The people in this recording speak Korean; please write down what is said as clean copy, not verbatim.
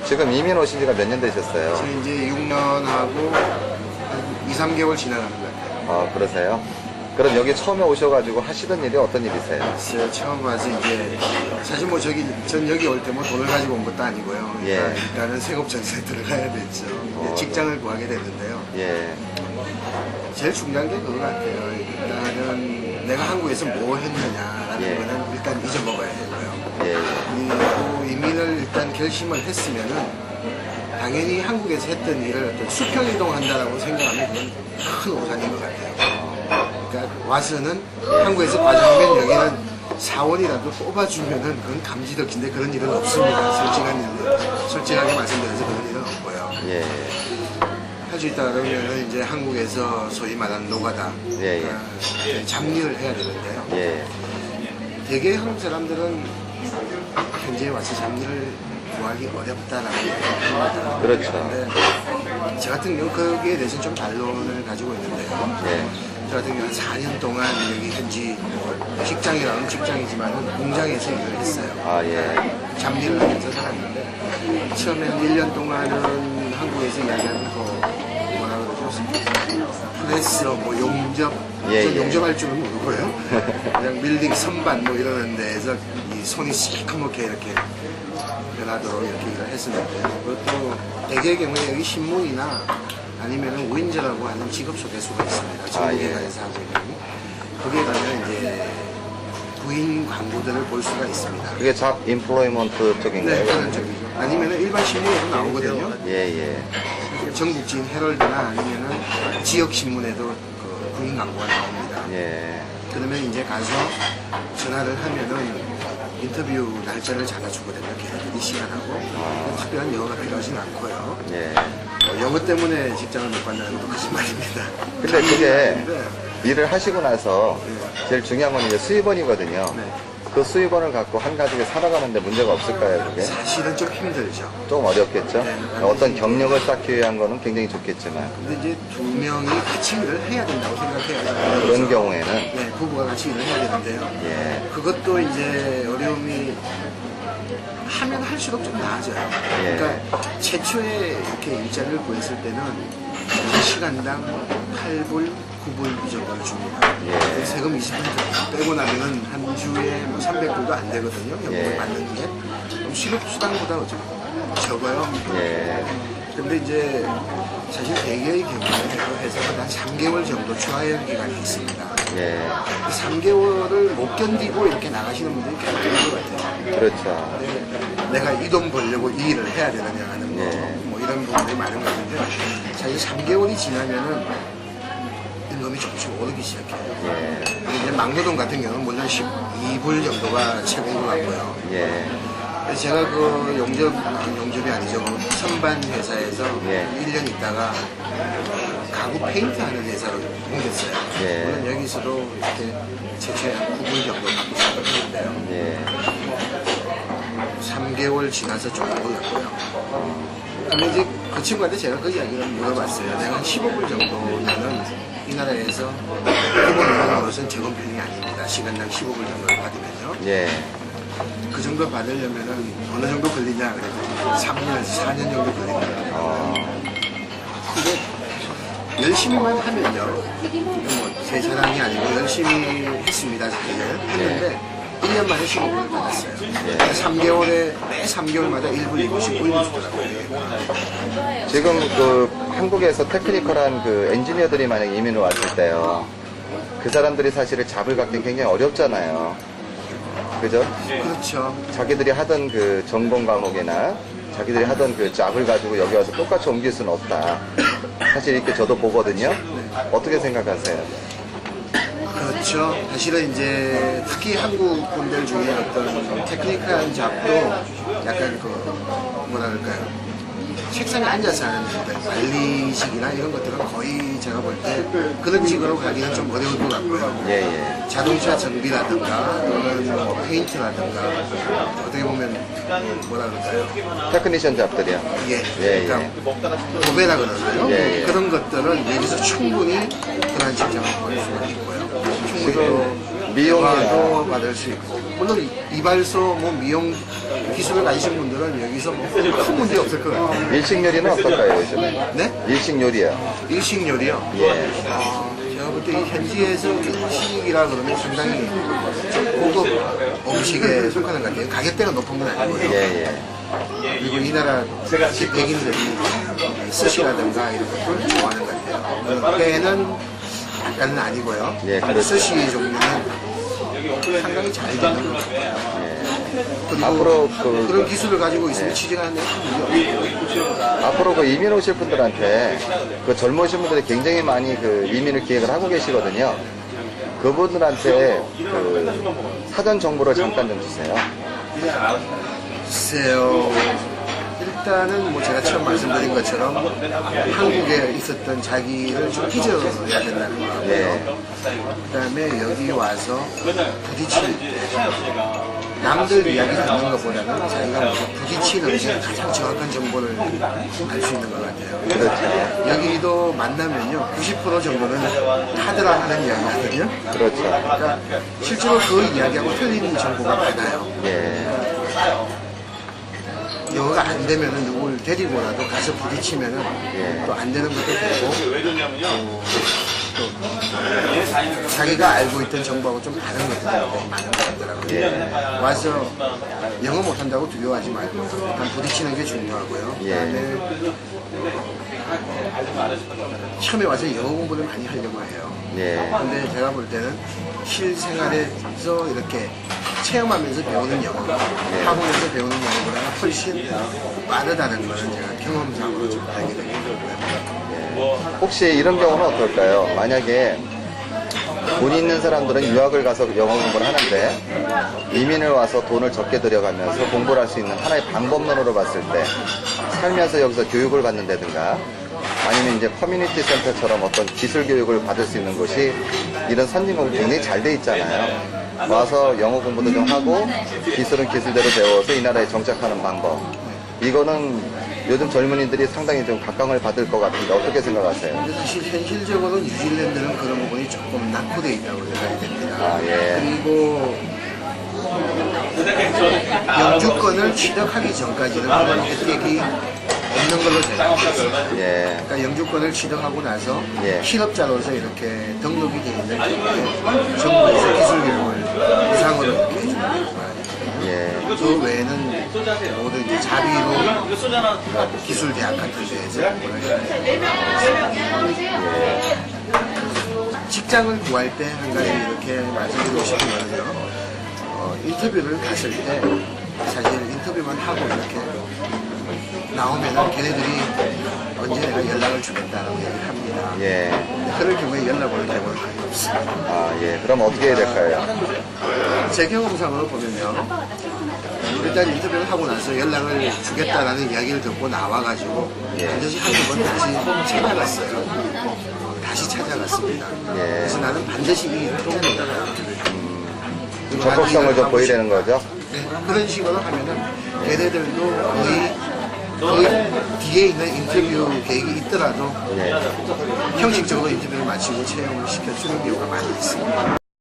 지금 이민 오신 지가 몇 년 되셨어요? 지금 이제 6년하고 한 2, 3개월 지나가는 것 같아요. 아, 그러세요? 그럼 여기 처음에 오셔가지고 하시던 일이 어떤 일이세요? 글쎄요, 처음 와서 이제 사실 뭐 전 여기 올 때 뭐 돈을 가지고 온 것도 아니고요. 예. 일단은 생업전세에 들어가야 됐죠. 직장을 구하게 됐는데요. 예. 제일 중요한 게 그거 같아요. 일단은 내가 한국에서 뭐 했느냐라는 예. 거는 일단 잊어먹어야 되고요. 예. 그리고 이민을 일단 결심을 했으면은 당연히 한국에서 했던 일을 어떤 수평이동한다라고 생각하면 그건 큰 오산인 것 같아요. 그러니까 와서는 한국에서 과장하면 여기는 사원이라도 뽑아주면은 그건 감지덕인데 그런 일은 없습니다. 솔직하게 말씀드려서 그런 일은 없고요. 예. 할 수 있다 그러면은 이제 한국에서 소위 말하는 노가다, 예, 예. 그러니까 잡일을 해야 되는데요. 예. 대개 한국 사람들은 현지에 와서 잡일을 구하기 어렵다라고 얘기합니다. 그렇죠. 근데 저 같은 경우 거기에 대해서는 좀 반론을 가지고 있는데요. 예. 저 같은 경우는 4년 동안 여기 현지 직장이라는 직장이지만 공장에서 일을 했어요. 아, 예. 잡일을 하면서 살았는데 처음에는 1년 동안은 한국에서 이야기하는 거 뭐라 그러죠? 프레스, 뭐 용접, 예, 전 예. 용접할 줄은 모르고요. 그냥 밀딩 선반 뭐 이러는 데에서 이 손이 시커멓게 이렇게 변하도록 이렇게 일을 했었는데 그것도 대개의 경우에 여기 신문이나 아니면은 우인저라고 하는 직업 소개서가 있습니다. 전국에 예. 가는 사람들이 거기에 가면 이제 부인 광고들을 볼 수가 있습니다. 그게 잡 인플로이먼트 쪽인가요? 네, 그런 쪽이죠. 아니면은 일반 신문에도 나오거든요. 예, 예. 전국지인 헤럴드나 아니면은 지역 신문에도 그 부인 광고가 나옵니다. 예. 그러면 이제 가서 전화를 하면은 인터뷰 날짜를 잡아주거든요. 걔네들이 시간하고 특별한 영어가 필요하진 않고요. 예. 영어 때문에 직장을 못 간다는 것도 거짓말입니다. 근데 그게 네. 일을 하시고 나서 네. 제일 중요한 건 이제 수입원이거든요. 네. 그 수입원을 갖고 한 가족이 살아가는데 문제가 없을까요, 그게? 사실은 좀 힘들죠. 좀 어렵겠죠? 네. 어떤 경력을 쌓기 위한 거는 굉장히 좋겠지만 근데 이제 두 명이 같이 일을 해야 된다고 생각해요. 그런 경우에는 네, 부부가 같이 일을 해야 되는데요. 예. 그것도 이제 어려움이 하면 할수록 좀 나아져요. 예. 그러니까 최초에 이렇게 일자리를 구했을 때는 시간당 8불, 9불 이 정도를 줍니다. 예. 세금 20% 빼고 나면은 한 주에 뭐 300불도 안 되거든요. 연금을 예. 받는 게. 그럼 실업수당보다 적어요. 예. 근데 이제 사실 대개의 경우에 회사가 한 3개월 정도 트라이얼 기간이 있습니다. 예. 3개월을 못 견디고 이렇게 나가시는 분들이 꽤 많은 것 같아요. 그렇죠. 내가 이 돈 벌려고 이 일을 해야 되느냐 하는 거, 예. 뭐 이런 부분들이 많은 것 같은데 사실 3개월이 지나면은 임금이 조금씩 오르기 시작해요. 예. 근데 이제 막노동 같은 경우는 물론 12불 정도가 최고인 것 같고요. 예. 그래서 제가 그 용접이 아니죠. 선반 회사에서 예. 1년 있다가 가구 페인트 하는 회사로 옮겼어요. 예. 물론 여기서도 이렇게 최초에 한 9불 정도 받고 시작을 했는데요. 예. 3개월 지나서 좀 올랐고요. 근데 이제 그 친구한테 제가 그 이야기를 물어봤어요. 내가 한 15불 정도면은 이 나라에서 기본 임금으로서는 적은 편이 아닙니다. 시간당 15불 정도를 받으면요. 예. 그 정도 받으려면은 어느 정도 걸리냐 그랬더니 3년에서 4년 정도 걸린다. 근데 열심히만 하면요. 뭐 제 자랑이 아니고 열심히 했습니다. 사실은. 했는데 1년 만에 15불을 받았어요. 3개월에 매 3개월마다 1불, 2불씩 올려주더라고요. 지금 그 한국에서 테크니컬한 그 엔지니어들이 만약 이민을 왔을 때요. 그 사람들이 사실은 잡을 갖기 굉장히 어렵잖아요. 그죠? 그렇죠. 자기들이 하던 그 전공 과목이나 자기들이 하던 그 잡을 가지고 여기 와서 똑같이 옮길 수는 없다. 사실 이렇게 저도 보거든요. 어떻게 생각하세요? 그렇죠. 사실은 이제 특히 한국 분들 중에 어떤 테크니컬한 잡도 약간 그 뭐라 그럴까요? 책상에 앉아서 하는 일들, 관리직이나 이런 것들은 거의 제가 볼 때 그런 직으로 가기는 좀 어려울 것 같고요. 예, 예. 자동차 정비라든가 또는 뭐 페인트라든가 어떻게 보면 뭐라 그럴까요? 테크니션 잡들이요. 예, 예, 그러니까 도배라 그러나요? 예, 예. 그런 것들은 여기서 충분히 그런 직장을 볼 수가 있고요. 충분히 또 미용이나. 대화도 받을 수 있고, 물론 이발소 뭐 미용 기술을 가지신 분들은 여기서 뭐 큰 문제 없을 것 같아요. 일식 요리는 어떨까요, 요즘에? 네? 일식 요리요. 일식 요리요. 예. 제가 볼 때 이 현지에서 일식이라 그러면 상당히 좀 고급 음식에 속하는 것 같아요. 가격대가 높은 건 아니고요. 예, 예. 그리고 이 나라 백인들이 스시라든가 이런 것들 좋아하는 것 같아요. 물론 회는 약간은 아니고요. 예, 그렇죠. 스시 종류는 상당히 잘 되는 것 같아요. 그리고 앞으로 그런 기술을 가지고 있으면 취직하는 데 큰 문제 없어요. 앞으로 그 이민 오실 분들한테 그 젊으신 분들이 굉장히 많이 그 이민을 기획을 하고 계시거든요. 그분들한테 그 사전 정보를 잠깐 좀 주세요. 글쎄요. 일단은 뭐 제가 처음 말씀드린 것처럼 한국에 있었던 자기를 좀 잊어야 된다는 거. 예. 그다음에 여기 와서 부딪히는 남들 이야기 듣는 것보다는 자기가 먼저 부딪히는 게 가장 정확한 정보를 알 수 있는 것 같아요. 그렇죠. 여기도 만나면요 90% 정도는 하드라 하는 이야기거든요. 그렇죠. 그러니까 실제로 그 이야기하고 틀린 정보가 많아요. 예. 영어가 안 되면은 누굴 데리고라도 가서 부딪히면은 예. 또 안 되는 것도 되고 또 자기가 알고 있던 정보하고 좀 다른 것들이 많은 것 같더라고요. 예. 와서 영어 못한다고 두려워하지 말고 일단 부딪히는 게 중요하고요. 예. 그다음에 처음에 와서 영어 공부를 많이 하려고 해요. 예. 근데 제가 볼 때는 실생활에서 이렇게 체험하면서 배우는 영어, 학원에서 배우는 영어보다 훨씬 빠르다는 것은 제가 경험상으로 좀 알게 되거든요. 혹시 이런 경우는 어떨까요? 만약에 돈 있는 사람들은 유학을 가서 영어 공부를 하는데 이민을 와서 돈을 적게 들여가면서 공부를 할 수 있는 하나의 방법론으로 봤을 때 살면서 여기서 교육을 받는다든가 아니면 이제 커뮤니티 센터처럼 어떤 기술 교육을 받을 수 있는 곳이 이런 선진국은 굉장히 잘 돼 있잖아요. 와서 영어 공부도 좀 하고 기술은 기술대로 배워서 이 나라에 정착하는 방법. 이거는 요즘 젊은이들이 상당히 좀 각광을 받을 것 같은데 어떻게 생각하세요? 근데 사실 현실적으로 뉴질랜드는 그런 부분이 조금 낙후되어 있다고 생각이 됩니다. 아, 예. 그리고 영주권을 취득하기 전까지는 그런 혜택이 없는 걸로 제가 알고 있습니다. 예. 그러니까 영주권을 취득하고 나서 예. 실업자로서 이렇게 등록이 되어 있는 경우에 정부에서 기술 교육을 무상으로 이렇게 해주는 경우가 예. 그 외에는 모두 이제 자비로 기술 대학 같은 데에서 공부를 해야 돼요. 직장을 구할 때 한 가지 이렇게 말씀드리고 싶은 거는요. 인터뷰를 갔을 때 사실 인터뷰만 하고 이렇게 나오면은 걔네들이 언제 내가 연락을 주겠다라고 얘기를 합니다. 예. 근데 그럴 경우에 연락 올 경우는 거의 없어요. 아, 예. 그럼 어떻게 해야 될까요? 제 경험상으로 보면요. 일단 인터뷰를 하고 나서 연락을 주겠다라는 이야기를 듣고 나와가지고 예. 반드시 한두 번 다시 찾아갔어요. 다시 찾아갔습니다. 예. 그래서 나는 반드시 이 일을 해낸다. 적극성을 좀 보이려는 거죠? 네, 그런 식으로 하면은 걔네들도 거의 뒤에 있는 인터뷰 계획이 있더라도 예. 형식적으로 인터뷰를 마치고 채용을 시켜주는 경우가 많이 있습니다.